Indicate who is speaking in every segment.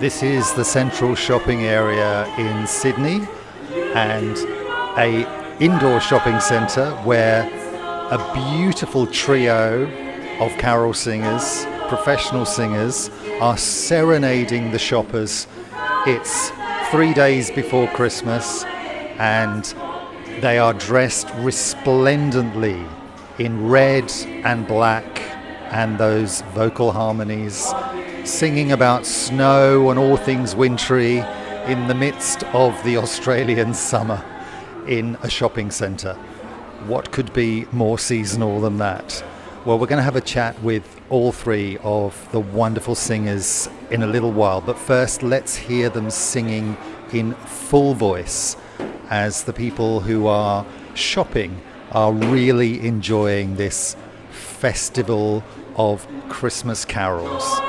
Speaker 1: This is the central shopping area in Sydney, and a indoor shopping centre where a beautiful trio of carol singers, professional singers, are serenading the shoppers. It's 3 days before Christmas, and they are dressed resplendently in red and black and those vocal harmonies, singing about snow and all things wintry in the midst of the Australian summer in a shopping centre. What could be more seasonal than that? Well, we're going to have a chat with all three of the wonderful singers in a little while, but first let's hear them singing in full voice as the people who are shopping are really enjoying this festival of Christmas carols.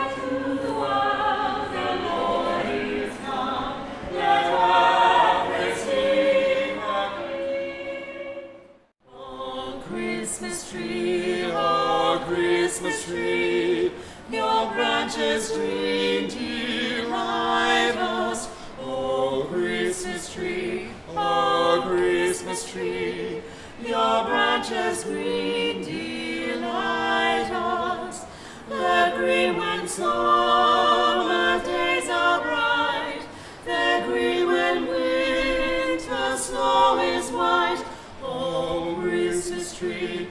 Speaker 2: Christmas tree, your branches green delight us. Oh, Christmas tree, your branches green delight us. The green when summer days are bright, the green when winter snow is white. Oh, Christmas tree,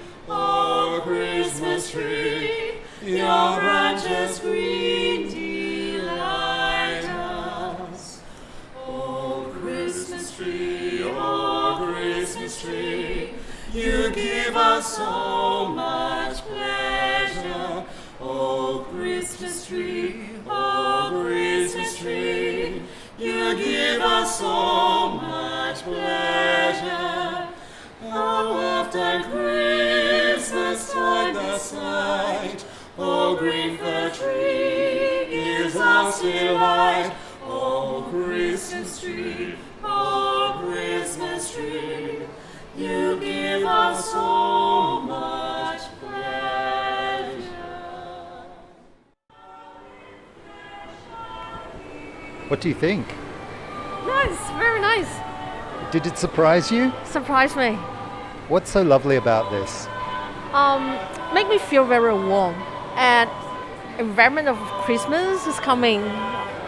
Speaker 2: your branches green delight us. Oh, Christmas tree, you give us so much pleasure. Oh, Christmas tree, you give us so much pleasure. How often Christmas tide the sight, oh, green fir tree gives us delight. Oh, Christmas tree, you give us so much pleasure.
Speaker 1: What do you think?
Speaker 3: Nice, very nice.
Speaker 1: Did it surprise you?
Speaker 3: Surprised me.
Speaker 1: What's so lovely about this?
Speaker 3: Make me feel very warm. And environment of Christmas is coming.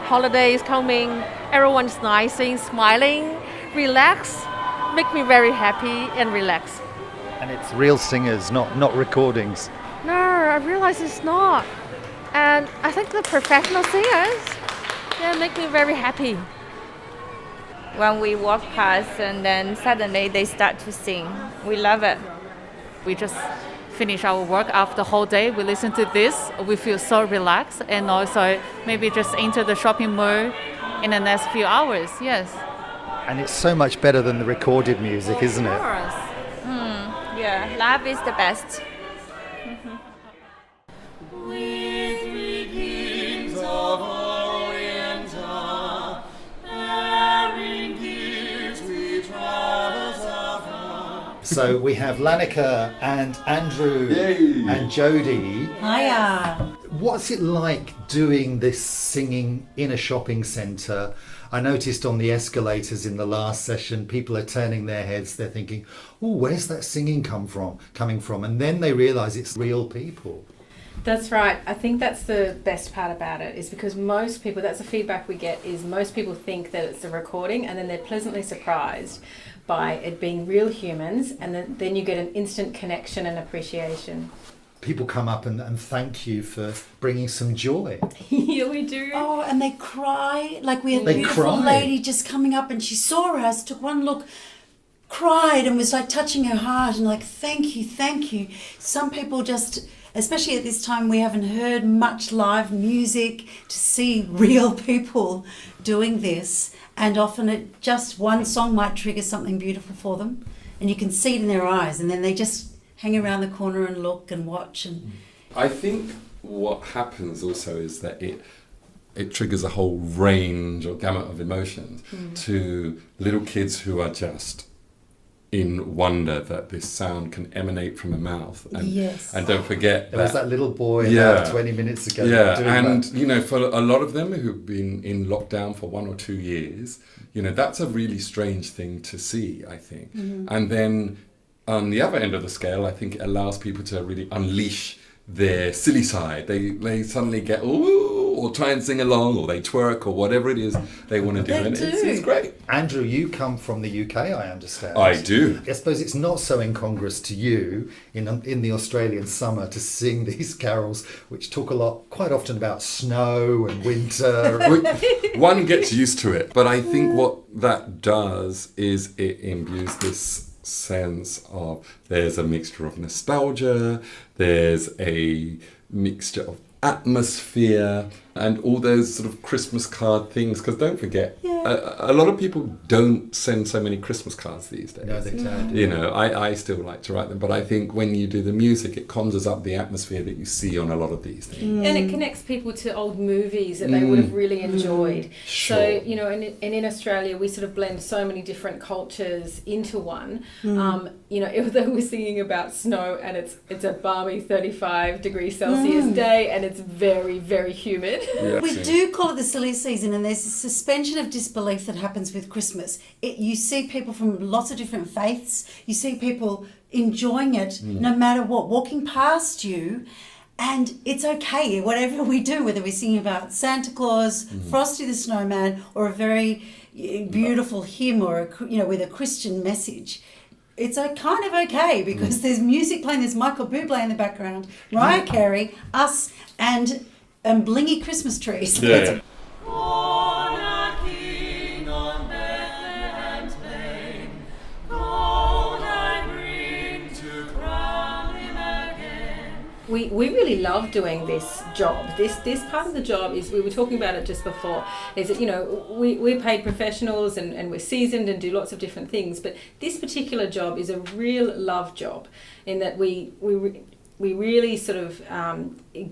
Speaker 3: Holiday is coming. Everyone's nice, smiling, relax. Make me very happy and relax.
Speaker 1: And it's real singers, not recordings.
Speaker 3: No, I realize it's not. And I think the professional singers, they make me very happy.
Speaker 4: When we walk past and then suddenly they start to sing. We love it.
Speaker 5: We just finish our work after the whole day. We listen to this. We feel so relaxed, and also maybe just enter the shopping mode in the next few hours. Yes.
Speaker 1: And it's so much better than the recorded music, isn't it?
Speaker 4: Yeah, live is the best.
Speaker 2: We three kings of Orient are, bearing gifts we travels afar.
Speaker 1: So we have Lanika and Andrew and Jody.
Speaker 6: Hiya.
Speaker 1: What's it like doing this singing in a shopping centre? I noticed on the escalators in the last session, people are turning their heads. They're thinking, "Oh, where's that singing coming from?" And then they realise it's real people.
Speaker 6: That's right. I think that's the best part about it, is because most people, that's the feedback we get, is most people think that it's a recording, and then they're pleasantly surprised by it being real humans, and then you get an instant connection and appreciation.
Speaker 1: People come up and thank you for bringing some joy.
Speaker 6: Yeah, we do.
Speaker 7: Oh, and they cry. Like we had
Speaker 1: They
Speaker 7: a beautiful
Speaker 1: cry.
Speaker 7: lady just coming up and she saw us, took one look, cried and was like touching her heart and like, thank you. Some people just, especially at this time, we haven't heard much live music, to see real people doing this. And often just one song might trigger something beautiful for them. And you can see it in their eyes, and then they just hang around the corner and look and watch. And
Speaker 8: I think what happens also is that it triggers a whole range or gamut of emotions to little kids who are just in wonder that this sound can emanate from a mouth. And,
Speaker 7: Yes.
Speaker 8: and don't forget
Speaker 1: There was that little boy
Speaker 8: Yeah.
Speaker 1: about 20 minutes ago.
Speaker 8: Yeah,
Speaker 1: doing
Speaker 8: and
Speaker 1: that.
Speaker 8: you know, for a lot of them who've been in lockdown for 1 or 2 years, you know, that's a really strange thing to see, I think. And then on the other end of the scale, I think it allows people to really unleash their silly side. They suddenly get ooh, or try and sing along, or they twerk, or whatever it is they want to do,
Speaker 7: They
Speaker 8: and
Speaker 7: do.
Speaker 8: it's great.
Speaker 1: Andrew, you come from the UK, I understand.
Speaker 8: I do.
Speaker 1: I suppose it's not so incongruous to you in the Australian summer to sing these carols, which talk quite often about snow and winter.
Speaker 8: One gets used to it, but I think what that does is it imbues this sense of there's a mixture of nostalgia, there's a mixture of atmosphere, and all those sort of Christmas card things. Because don't forget, a lot of people don't send so many Christmas cards these days.
Speaker 1: No, they don't.
Speaker 8: You know, I still like to write them, but I think when you do the music, it conjures up the atmosphere that you see on a lot of these things.
Speaker 6: And it connects people to old movies that they would have really enjoyed.
Speaker 8: Sure.
Speaker 6: So, you know, and in Australia, we sort of blend so many different cultures into one. You know, although we're singing about snow and it's a balmy 35 degrees Celsius day and it's very, very humid.
Speaker 8: Yeah.
Speaker 7: We do call it the silly season, and there's a suspension of disbelief that happens with Christmas. You see people from lots of different faiths. You see people enjoying it no matter what, walking past you. And it's okay, whatever we do, whether we're singing about Santa Claus, Frosty the Snowman, or a very beautiful hymn, or with a Christian message. It's kind of okay because there's music playing, there's Michael Bublé in the background, Mariah Carey, us, and blingy Christmas trees.
Speaker 8: Yeah.
Speaker 2: Born a king on Bethlehem's plain, gold I bring to crown him again.
Speaker 6: We really love doing this job. This part of the job is, we were talking about it just before, is that, you know, we're paid professionals and we're seasoned and do lots of different things, but this particular job is a real love job in that we really sort of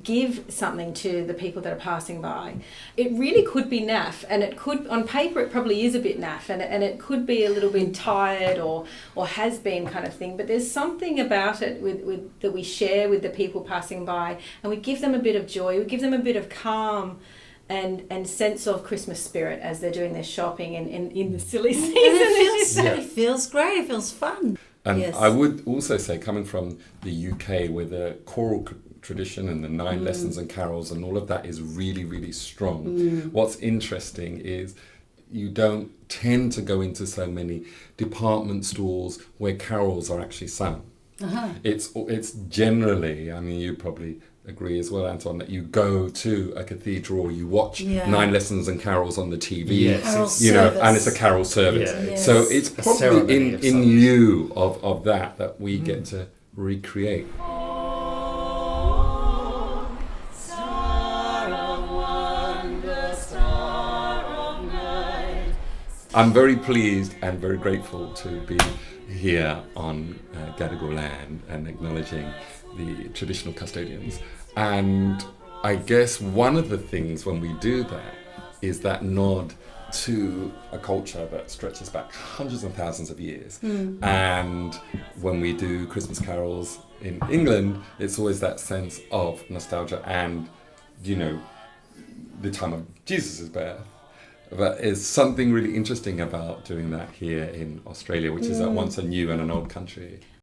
Speaker 6: give something to the people that are passing by. It really could be naff, and it could, on paper, it probably is a bit naff, and it could be a little bit tired or has been kind of thing, but there's something about it with that we share with the people passing by, and we give them a bit of joy, we give them a bit of calm and sense of Christmas spirit as they're doing their shopping in the silly season.
Speaker 7: It feels great, it feels fun.
Speaker 8: And
Speaker 7: Yes.
Speaker 8: I would also say, coming from the UK, where the choral tradition and the 9 lessons and carols and all of that is really, really strong, what's interesting is you don't tend to go into so many department stores where carols are actually sung. It's generally, I mean, you probably agree as well, Anton, that you go to a cathedral or you watch 9 lessons and carols on the TV,
Speaker 1: Yes.
Speaker 7: Carol
Speaker 8: you know,
Speaker 7: service.
Speaker 8: and it's a carol service.
Speaker 1: Yeah,
Speaker 7: Yes.
Speaker 8: So it's
Speaker 1: A
Speaker 8: probably
Speaker 1: ceremony of
Speaker 8: in
Speaker 1: some-
Speaker 8: lieu of that we get to recreate.
Speaker 2: Star of wonder, star of night.
Speaker 8: I'm very pleased and very grateful to be here on Gadigal land and acknowledging the traditional custodians. And I guess one of the things when we do that is that nod to a culture that stretches back hundreds and thousands of years. And when we do Christmas carols in England, it's always that sense of nostalgia and, you know, the time of Jesus' birth. But there's something really interesting about doing that here in Australia, which is at once a new and an old country.